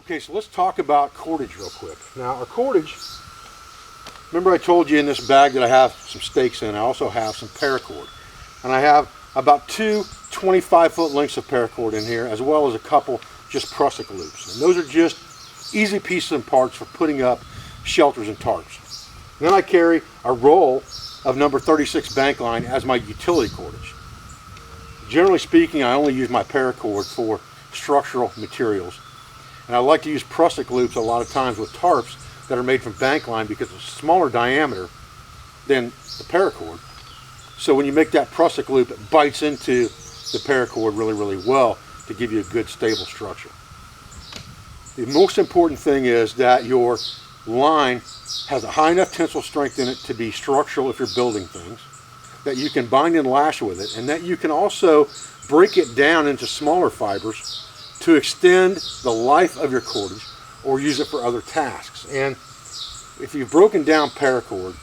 Okay, so let's talk about cordage real quick. Now our cordage, remember I told you in this bag that I have some stakes in, I also have some paracord. And I have about two 25-foot lengths of paracord in here, as well as a couple just prusik loops. And those are just easy pieces and parts for putting up shelters and tarps. And then I carry a roll of number 36 bank line as my utility cordage. Generally speaking, I only use my paracord for structural materials. And I like to use prusik loops a lot of times with tarps that are made from bank line because it's a smaller diameter than the paracord. So when you make that prusik loop, it bites into the paracord really, really well to give you a good stable structure. The most important thing is that your line has a high enough tensile strength in it to be structural if you're building things, that you can bind and lash with it, and that you can also break it down into smaller fibers to extend the life of your cordage or use it for other tasks. And if you've broken down paracord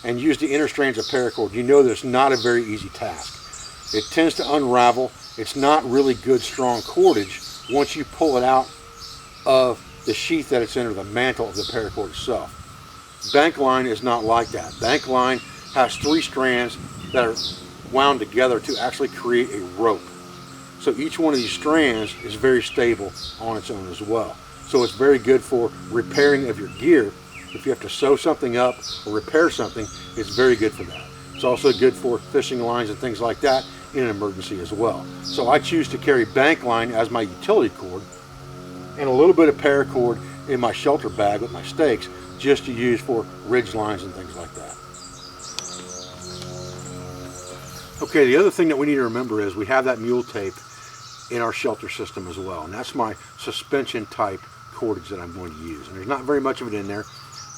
and used the inner strands of paracord, you know that it's not a very easy task. It tends to unravel. It's not really good, strong cordage once you pull it out of the sheath that it's in or the mantle of the paracord itself. Bank line is not like that. Bank line has three strands that are wound together to actually create a rope. So each one of these strands is very stable on its own as well. So it's very good for repairing of your gear. If you have to sew something up or repair something, it's very good for that. It's also good for fishing lines and things like that in an emergency as well. So I choose to carry bank line as my utility cord and a little bit of paracord in my shelter bag with my stakes just to use for ridge lines and things like that. Okay, the other thing that we need to remember is we have that mule tape in our shelter system as well, and that's my suspension type cordage that I'm going to use. And there's not very much of it in there,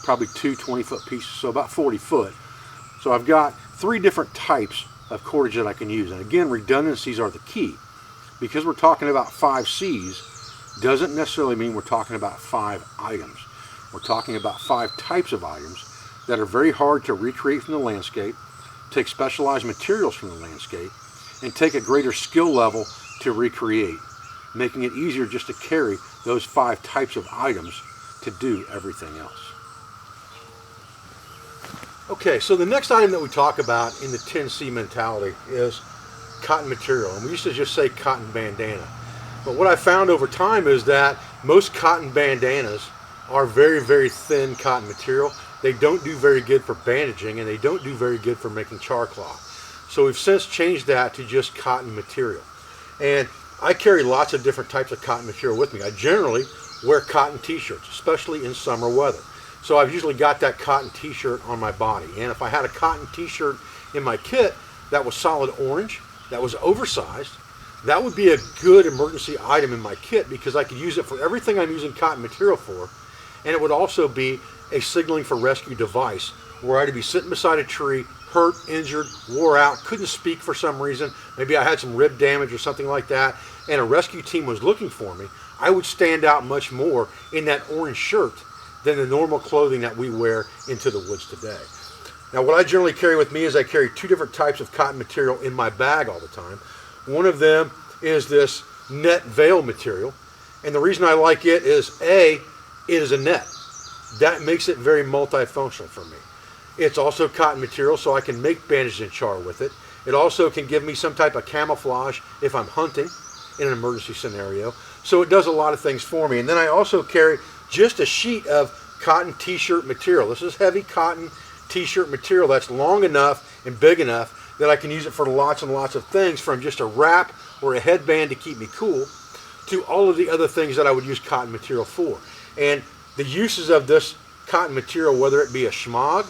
probably two 20-foot pieces, so about 40 foot. So I've got three different types of cordage that I can use. And again, redundancies are the key. Because we're talking about 5Cs doesn't necessarily mean we're talking about 5 items. We're talking about 5 types of items that are very hard to recreate from the landscape, take specialized materials from the landscape, and take a greater skill level to recreate, making it easier just to carry those 5 types of items to do everything else. Okay, so the next item that we talk about in the 10C mentality is cotton material. And we used to just say cotton bandana. But what I found over time is that most cotton bandanas are very, very thin cotton material. They don't do very good for bandaging, and they don't do very good for making char cloth. So we've since changed that to just cotton material. And I carry lots of different types of cotton material with me. I generally wear cotton t-shirts, especially in summer weather. So I've usually got that cotton t-shirt on my body. And if I had a cotton t-shirt in my kit that was solid orange, that was oversized, that would be a good emergency item in my kit because I could use it for everything I'm using cotton material for. And it would also be a signaling for rescue device where I'd be sitting beside a tree, hurt, injured, wore out, couldn't speak for some reason. Maybe I had some rib damage or something like that, and a rescue team was looking for me. I would stand out much more in that orange shirt than the normal clothing that we wear into the woods today. Now, what I generally carry with me is I carry 2 different types of cotton material in my bag all the time. One of them is this net veil material, and the reason I like it is A, it is a net. That makes it very multifunctional for me. It's also cotton material, so I can make bandages and char with it. It also can give me some type of camouflage if I'm hunting in an emergency scenario. So it does a lot of things for me. And then I also carry just a sheet of cotton t-shirt material. This is heavy cotton t-shirt material that's long enough and big enough that I can use it for lots and lots of things, from just a wrap or a headband to keep me cool to all of the other things that I would use cotton material for. And the uses of this cotton material, whether it be a schmog,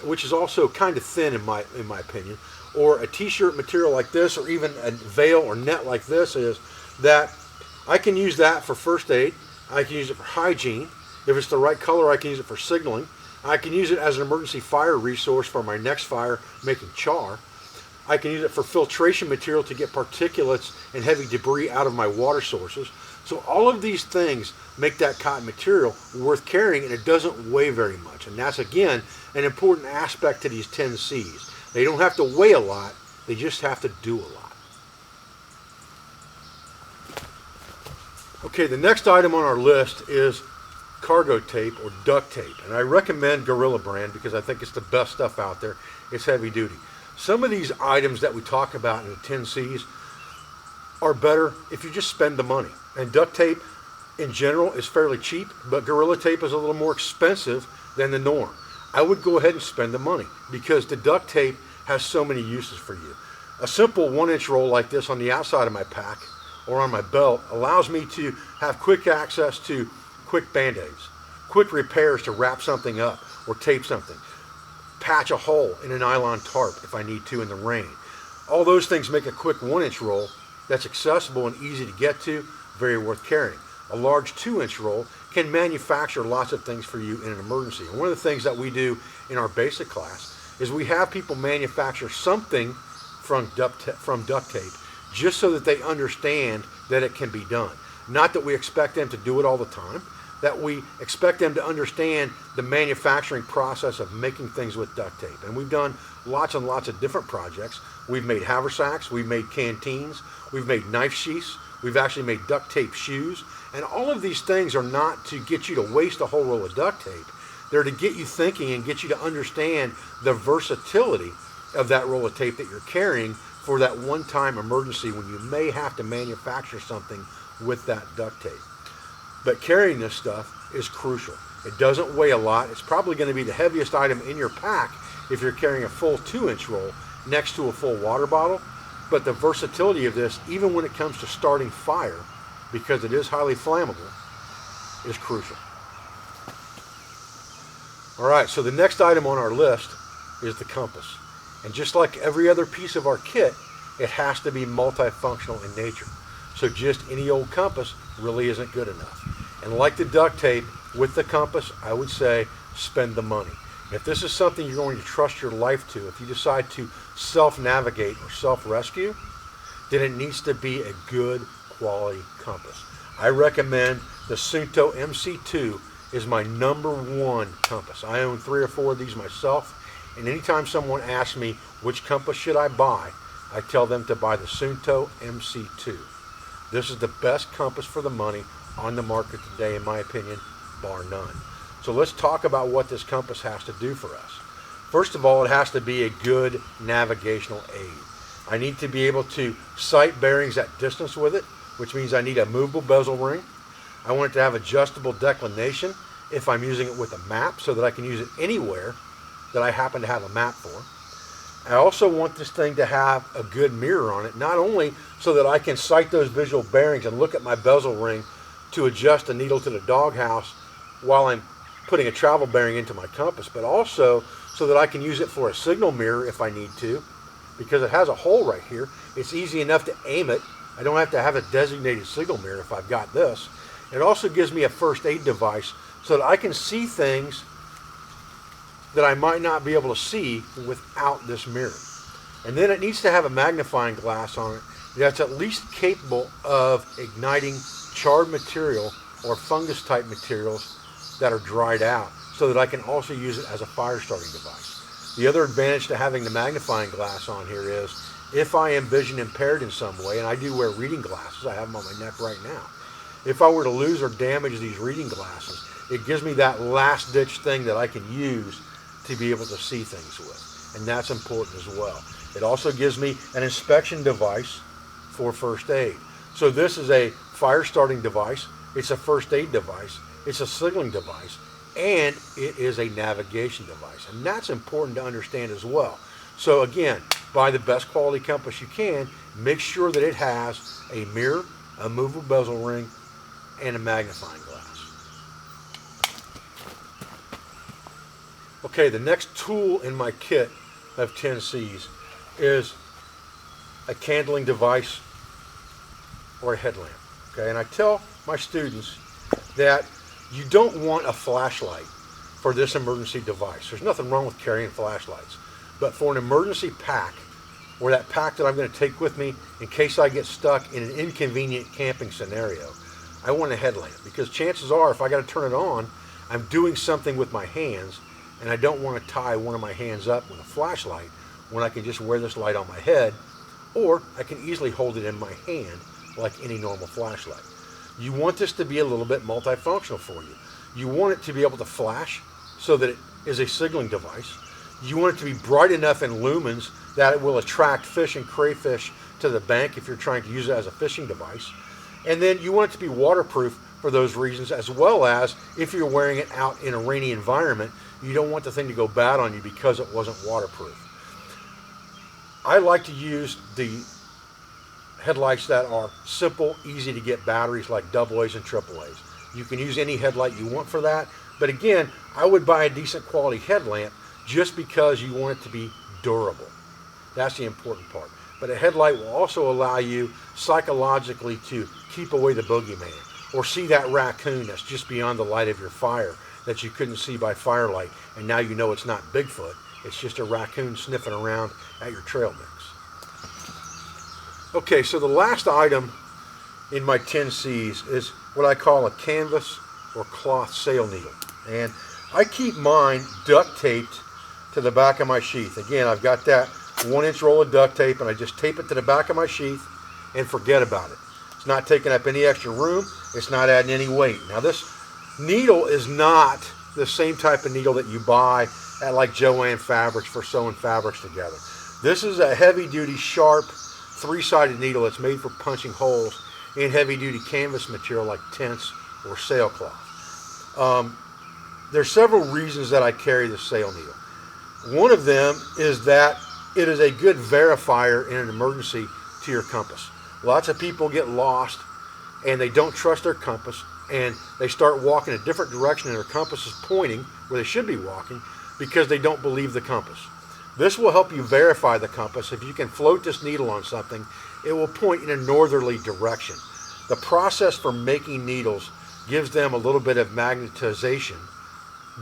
which is also kind of thin in my opinion, or a t-shirt material like this, or even a veil or net like this, is that I can use that for first aid. I can use it for hygiene. If it's the right color, I can use it for signaling. I can use it as an emergency fire resource for my next fire making char. I can use it for filtration material to get particulates and heavy debris out of my water sources. So all of these things make that cotton material worth carrying, and it doesn't weigh very much. And that's, again, an important aspect to these 10Cs. They don't have to weigh a lot, they just have to do a lot. Okay, the next item on our list is cargo tape or duct tape. And I recommend Gorilla brand because I think it's the best stuff out there. It's heavy duty. Some of these items that we talk about in the 10C's are better if you just spend the money. And duct tape in general is fairly cheap, but Gorilla tape is a little more expensive than the norm. I would go ahead and spend the money because the duct tape has so many uses for you. A simple 1-inch roll like this on the outside of my pack or on my belt allows me to have quick access to quick band-aids, quick repairs to wrap something up or tape something, patch a hole in a nylon tarp if I need to in the rain. All those things make a quick 1-inch roll that's accessible and easy to get to, very worth carrying. A large 2-inch roll can manufacture lots of things for you in an emergency. And one of the things that we do in our basic class is we have people manufacture something from duct tape just so that they understand that it can be done. Not that we expect them to do it all the time, that we expect them to understand the manufacturing process of making things with duct tape. And we've done lots and lots of different projects. We've made haversacks, we've made canteens, we've made knife sheaths, we've actually made duct tape shoes. And all of these things are not to get you to waste a whole roll of duct tape. They're to get you thinking and get you to understand the versatility of that roll of tape that you're carrying for that one-time emergency when you may have to manufacture something with that duct tape. But carrying this stuff is crucial. It doesn't weigh a lot. It's probably going to be the heaviest item in your pack if you're carrying a full 2-inch roll next to a full water bottle. But the versatility of this, even when it comes to starting fire, because it is highly flammable, is crucial. All right, so the next item on our list is the compass. And just like every other piece of our kit, it has to be multifunctional in nature. So just any old compass really isn't good enough. And like the duct tape, with the compass, I would say spend the money. If this is something you're going to trust your life to, if you decide to self-navigate or self-rescue, then it needs to be a good quality compass. I recommend the Suunto MC2 is my #1 compass. I own 3 or 4 of these myself, and anytime someone asks me which compass should I buy, I tell them to buy the Suunto MC2. This is the best compass for the money on the market today, in my opinion, bar none. So let's talk about what this compass has to do for us. First of all, it has to be a good navigational aid. I need to be able to sight bearings at distance with it, which means I need a movable bezel ring. I want it to have adjustable declination if I'm using it with a map so that I can use it anywhere that I happen to have a map for. I also want this thing to have a good mirror on it, not only so that I can sight those visual bearings and look at my bezel ring to adjust the needle to the doghouse while I'm putting a travel bearing into my compass, but also so that I can use it for a signal mirror if I need to, because it has a hole right here. It's easy enough to aim it. I don't have to have a designated signal mirror if I've got this. It also gives me a first aid device so that I can see things that I might not be able to see without this mirror. And then it needs to have a magnifying glass on it that's at least capable of igniting charred material or fungus type materials that are dried out, so that I can also use it as a fire starting device. The other advantage to having the magnifying glass on here is if I am vision impaired in some way, and I do wear reading glasses, I have them on my neck right now. If I were to lose or damage these reading glasses, it gives me that last ditch thing that I can use to be able to see things with. And that's important as well. It also gives me an inspection device for first aid. So this is a fire starting device, it's a first aid device, it's a signaling device, and it is a navigation device. And that's important to understand as well. So again, buy the best quality compass you can. Make sure that it has a mirror, a movable bezel ring, and a magnifying glass. Okay, the next tool in my kit of 10C's is a candling device or a headlamp. Okay, and I tell my students that you don't want a flashlight for this emergency device. There's nothing wrong with carrying flashlights, but for an emergency pack, or that pack that I'm going to take with me in case I get stuck in an inconvenient camping scenario, I want a headlamp, because chances are if I got to turn it on, I'm doing something with my hands, and I don't want to tie one of my hands up with a flashlight when I can just wear this light on my head, or I can easily hold it in my hand like any normal flashlight. You want this to be a little bit multifunctional for you. You want it to be able to flash so that it is a signaling device. You want it to be bright enough in lumens that it will attract fish and crayfish to the bank if you're trying to use it as a fishing device. And then you want it to be waterproof for those reasons, as well as if you're wearing it out in a rainy environment, you don't want the thing to go bad on you because it wasn't waterproof. I like to use the headlights that are simple, easy to get batteries like AA's and AAA's. You can use any headlight you want for that, but again, I would buy a decent quality headlamp just because you want it to be durable. That's the important part. But a headlight will also allow you psychologically to keep away the boogeyman, or see that raccoon that's just beyond the light of your fire that you couldn't see by firelight, and now you know it's not Bigfoot, it's just a raccoon sniffing around at your trail mix. Okay, so the last item in my 10C's is what I call a canvas or cloth sail needle. And I keep mine duct taped to the back of my sheath. Again, I've got that 1-inch roll of duct tape, and I just tape it to the back of my sheath and forget about it. It's not taking up any extra room. It's not adding any weight. Now, this needle is not the same type of needle that you buy at like Joann Fabrics for sewing fabrics together. This is a heavy-duty, sharp, 3-sided needle that's made for punching holes in heavy-duty canvas material like tents or sailcloth. There's several reasons that I carry the sail needle. One of them is that it is a good verifier in an emergency to your compass. Lots of people get lost and they don't trust their compass, and they start walking a different direction and their compass is pointing where they should be walking because they don't believe the compass. This will help you verify the compass. If you can float this needle on something, it will point in a northerly direction. The process for making needles gives them a little bit of magnetization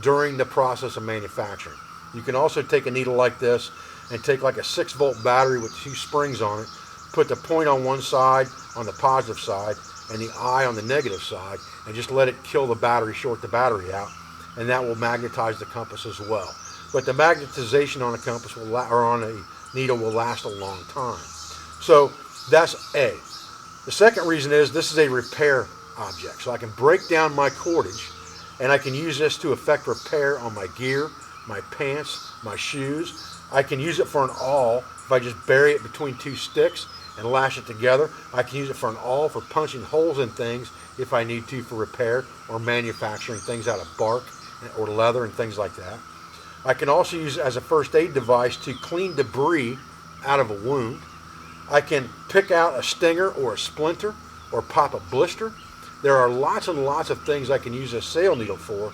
during the process of manufacturing. You can also take a needle like this and take like a 6-volt battery with 2 springs on it, put the point on one side, on the positive side, and the eye on the negative side, and just let it kill the battery, short the battery out, and that will magnetize the compass as well. But the magnetization on a compass will or on a needle will last a long time. So that's A. The second reason is this is a repair object. So I can break down my cordage and I can use this to effect repair on my gear, my pants, my shoes. I can use it for an awl if I just bury it between 2 sticks and lash it together. I can use it for an awl for punching holes in things if I need to for repair or manufacturing things out of bark or leather and things like that. I can also use it as a first aid device to clean debris out of a wound. I can pick out a stinger or a splinter or pop a blister. There are lots and lots of things I can use a sail needle for.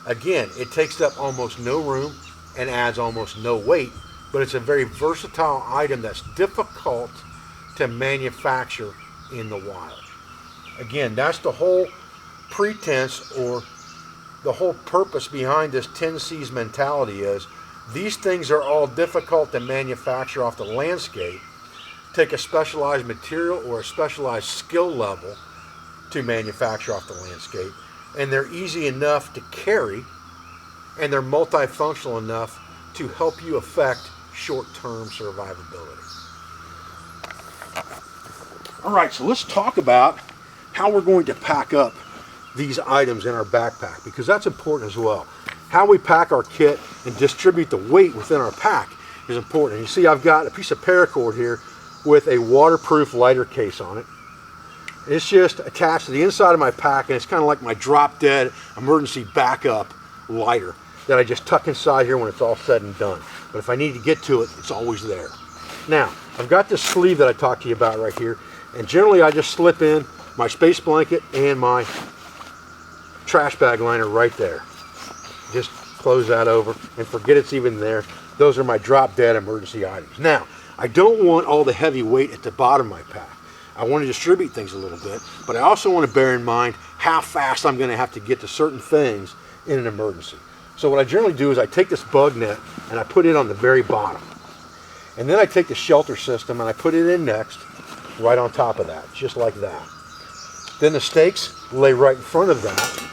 Again, it takes up almost no room and adds almost no weight, but it's a very versatile item that's difficult to manufacture in the wild. Again, that's the whole pretense or the whole purpose behind this 10C's mentality is these things are all difficult to manufacture off the landscape. Take a specialized material or a specialized skill level to manufacture off the landscape, and they're easy enough to carry, and they're multifunctional enough to help you affect short-term survivability. All right, so let's talk about how we're going to pack up these items in our backpack, because that's important as well. How we pack our kit and distribute the weight within our pack is important. You see, I've got a piece of paracord here with a waterproof lighter case on it. It's just attached to the inside of my pack, and it's kind of like my drop-dead emergency backup lighter that I just tuck inside here when it's all said and done. But if I need to get to it, it's always there. Now, I've got this sleeve that I talked to you about right here, and generally I just slip in my space blanket and my trash bag liner right there. Just close that over and forget it's even there. Those are my drop-dead emergency items. Now, I don't want all the heavy weight at the bottom of my pack. I want to distribute things a little bit, but I also want to bear in mind how fast I'm going to have to get to certain things in an emergency. So what I generally do is I take this bug net and I put it on the very bottom. And then I take the shelter system and I put it in next, right on top of that, just like that. Then the stakes lay right in front of that,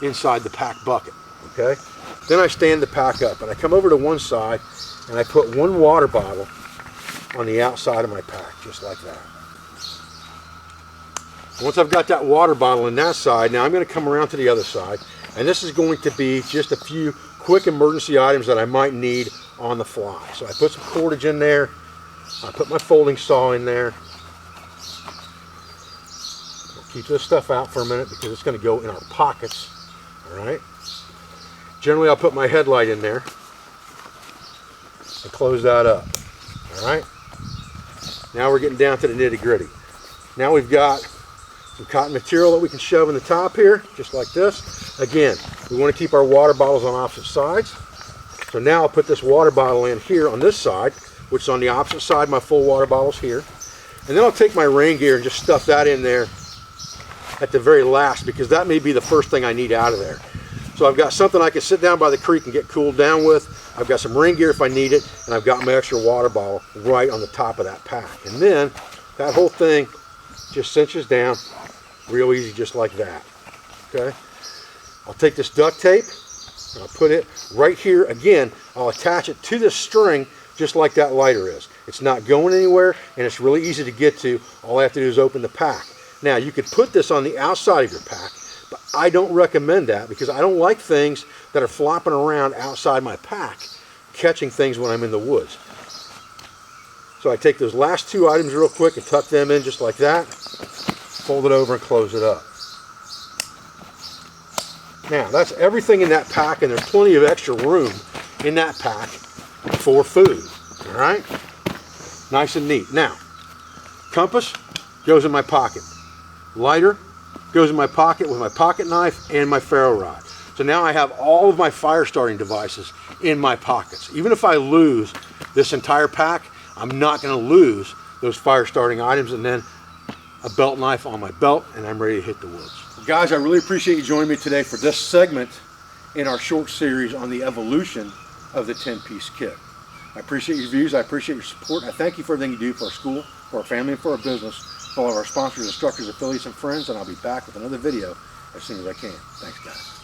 inside the pack bucket, okay? Then I stand the pack up and I come over to one side and I put one water bottle on the outside of my pack, just like that. Once I've got that water bottle in that side, now I'm going to come around to the other side, and this is going to be just a few quick emergency items that I might need on the fly. So I put some cordage in there, I put my folding saw in there. We'll keep this stuff out for a minute because it's going to go in our pockets. Alright. Generally I'll put my headlight in there and close that up. Alright. Now we're getting down to the nitty gritty. Now we've got some cotton material that we can shove in the top here, just like this. Again, we want to keep our water bottles on opposite sides. So now I'll put this water bottle in here on this side, which is on the opposite side, my full water bottle's here. And then I'll take my rain gear and just stuff that in there at the very last, because that may be the first thing I need out of there. So I've got something I can sit down by the creek and get cooled down with. I've got some rain gear if I need it, and I've got my extra water bottle right on the top of that pack. And then that whole thing just cinches down real easy, just like that. Okay, I'll take this duct tape and I'll put it right here. Again, I'll attach it to this string just like that lighter is. It's not going anywhere, and it's really easy to get to. All I have to do is open the pack. Now you could put this on the outside of your pack, but I don't recommend that because I don't like things that are flopping around outside my pack catching things when I'm in the woods. So I take those last two items real quick and tuck them in just like that, fold it over and close it up. Now that's everything in that pack, and there's plenty of extra room in that pack for food. All right, nice and neat. Now, compass goes in my pocket. Lighter goes in my pocket with my pocket knife and my ferro rod. So now I have all of my fire starting devices in my pockets. Even if I lose this entire pack, I'm not going to lose those fire starting items, and then a belt knife on my belt, and I'm ready to hit the woods. Well, guys, I really appreciate you joining me today for this segment in our short series on the evolution of the 10-piece kit. I appreciate your views. I appreciate your support. I thank you for everything you do for our school, for our family, and for our business, for all of our sponsors, instructors, affiliates, and friends, and I'll be back with another video as soon as I can. Thanks, guys.